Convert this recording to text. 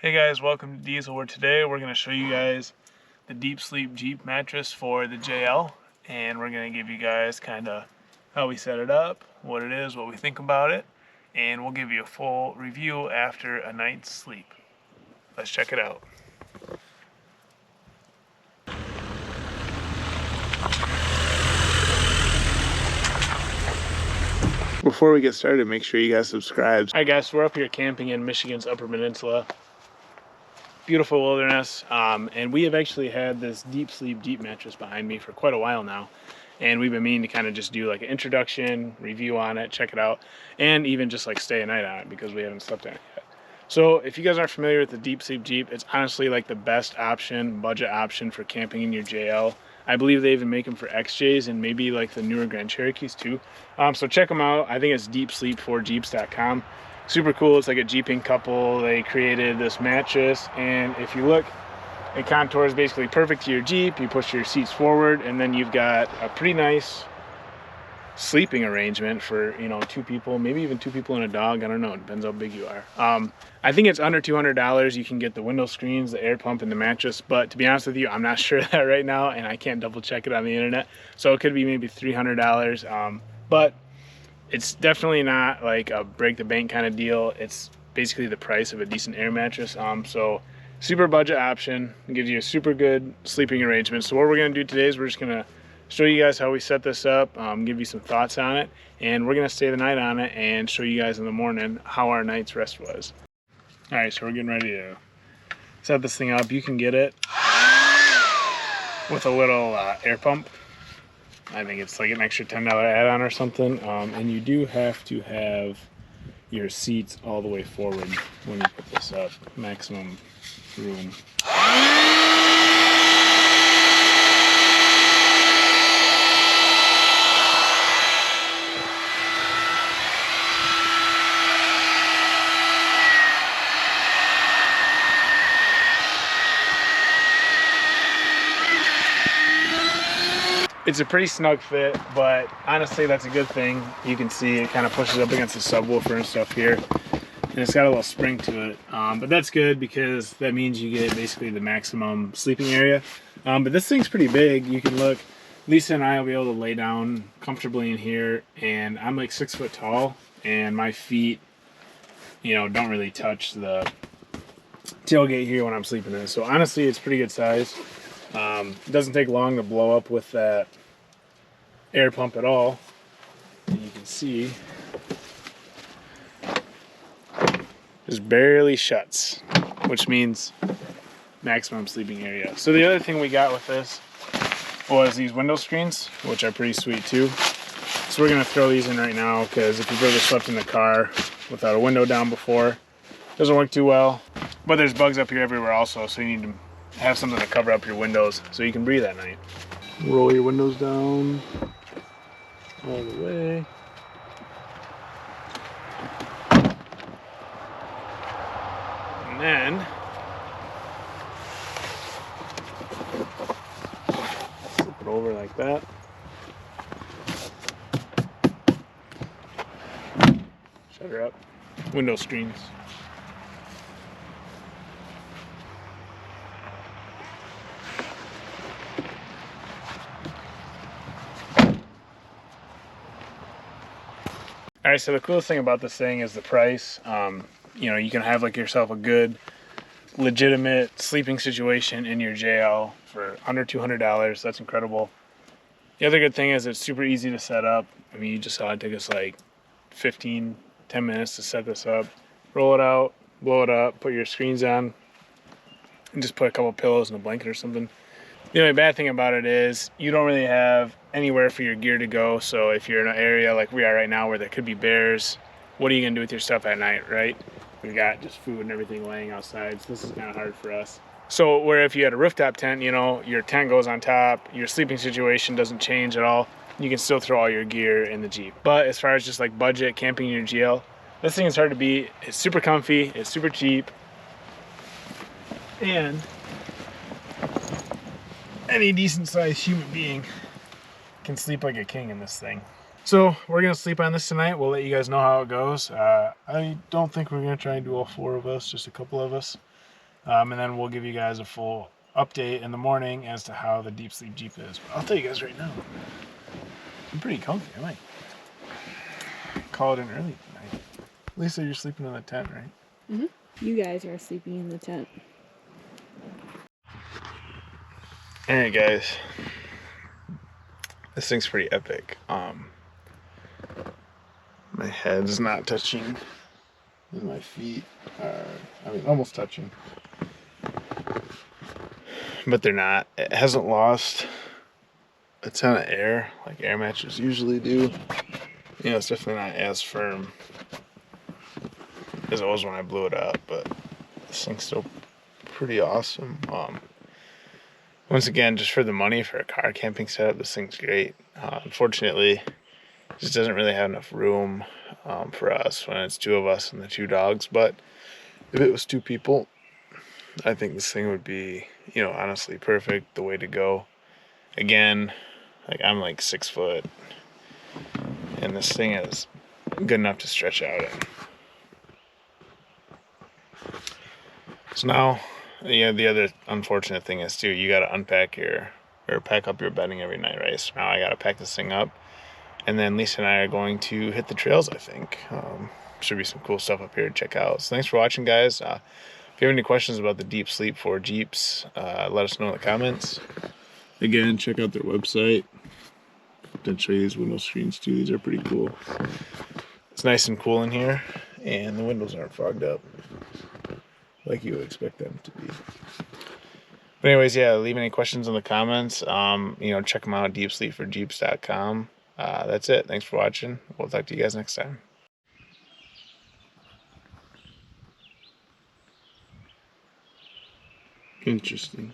Hey guys, welcome to Diesel, where today we're going to show you guys the Deep Sleep Jeep mattress for the JL, and we're going to give you guys kind of how we set it up, what it is, what we think about it, and we'll give you a full review after a night's sleep. Let's check it out. Before we get started, make sure you guys subscribe. Alright guys, so we're up here camping in Michigan's Upper Peninsula. Beautiful wilderness, and we have actually had this Deep Sleep Jeep mattress behind me for quite a while now, and we've been meaning to kind of just do like an introduction, review on it, check it out, and even just like stay a night on it because we haven't slept on it yet. So if you guys aren't familiar with the Deep Sleep Jeep, it's honestly like the best option, budget option for camping in your JL. I believe they even make them for XJs and maybe like the newer Grand Cherokees too. So check them out. I think it's DEEPSLEEP4JEEPS.com. Super cool. It's like a Jeeping couple. They created this mattress, and if you look, it contours basically perfect to your Jeep. You push your seats forward, and then you've got a pretty nice sleeping arrangement for, you know, two people, maybe even two people and a dog. I don't know, it depends how big you are. I think it's under $200. You can get the window screens, the air pump, and the mattress, but to be honest with you, I'm not sure of that right now, and I can't double check it on the internet, so it could be maybe $300. But it's definitely not like a break the bank kind of deal. It's basically the price of a decent air mattress. So super budget option, gives you a super good sleeping arrangement. So what we're gonna do today is we're just gonna show you guys how we set this up, give you some thoughts on it, and we're gonna stay the night on it and show you guys in the morning how our night's rest was. All right, so we're getting ready to set this thing up. You can get it with a little air pump. I think it's like an extra $10 add-on or something, and you do have to have your seats all the way forward when you put this up, maximum room. It's a pretty snug fit, but honestly that's a good thing. You can see it kind of pushes up against the subwoofer and stuff here, and it's got a little spring to it, but that's good because that means you get basically the maximum sleeping area. But this thing's pretty big. You can look, Lisa and I will be able to lay down comfortably in here, and I'm like 6 foot tall, and my feet, you know, don't really touch the tailgate here when I'm sleeping in it. So honestly, it's pretty good size. It doesn't take long to blow up with that air pump at all. And you can see just barely shuts, which means maximum sleeping area. So the other thing we got with this was these window screens, which are pretty sweet too. So we're gonna throw these in right now because if you've ever slept in the car without a window down before, it doesn't work too well. But there's bugs up here everywhere also, so you need to have something to cover up your windows so you can breathe at night. Roll your windows down all the way. And then flip it over like that. Shut her up. Window screens. All right, so the coolest thing about this thing is the price. You know, you can have like yourself a good, legitimate sleeping situation in your JL for under $200. That's incredible. The other good thing is it's super easy to set up. I mean, you just saw it take us like 10 minutes to set this up. Roll it out, blow it up, put your screens on, and just put a couple pillows and a blanket or something. The only bad thing about it is you don't really have anywhere for your gear to go. So if you're in an area like we are right now where there could be bears, what are you gonna do with your stuff at night, right? We've got just food and everything laying outside, so this is kind of hard for us. So where if you had a rooftop tent, you know, your tent goes on top, your sleeping situation doesn't change at all, you can still throw all your gear in the Jeep. But as far as just like budget camping in your GL, this thing is hard to beat. It's super comfy, it's super cheap, and any decent sized human being can sleep like a king in this thing. So we're gonna sleep on this tonight. We'll let you guys know how it goes. I don't think we're gonna try and do all four of us, just a couple of us. And then we'll give you guys a full update in the morning as to how the Deep Sleep Jeep is. But I'll tell you guys right now, I'm pretty comfy. I might call it an early night. Lisa, you're sleeping in the tent, right? Mm-hmm. You guys are sleeping in the tent. Alright guys, this thing's pretty epic. My head's not touching and my feet are, almost touching, but they're not. It hasn't lost a ton of air like air mattresses usually do. You know, it's definitely not as firm as it was when I blew it up, but this thing's still pretty awesome. Once again, just for the money for a car camping setup, this thing's great. Unfortunately, it just doesn't really have enough room for us when it's two of us and the two dogs. But if it was two people, I think this thing would be, you know, honestly perfect, the way to go. Again, like I'm like 6 foot, and this thing is good enough to stretch out in. So now, you know, the other unfortunate thing is too, you got to unpack or pack up your bedding every night, right? So now I got to pack this thing up, and then Lisa and I are going to hit the trails, I think. Should be some cool stuff up here to check out. So thanks for watching, guys. If you have any questions about the Deep Sleep 4 Jeeps, let us know in the comments. Again, check out their website. I'll show you these window screens too. These are pretty cool. It's nice and cool in here, and the windows aren't fogged up like you would expect them to be. But anyways, yeah, leave any questions in the comments. You know, check them out at DEEPSLEEP4JEEPS.com. That's it. Thanks for watching. We'll talk to you guys next time. Interesting.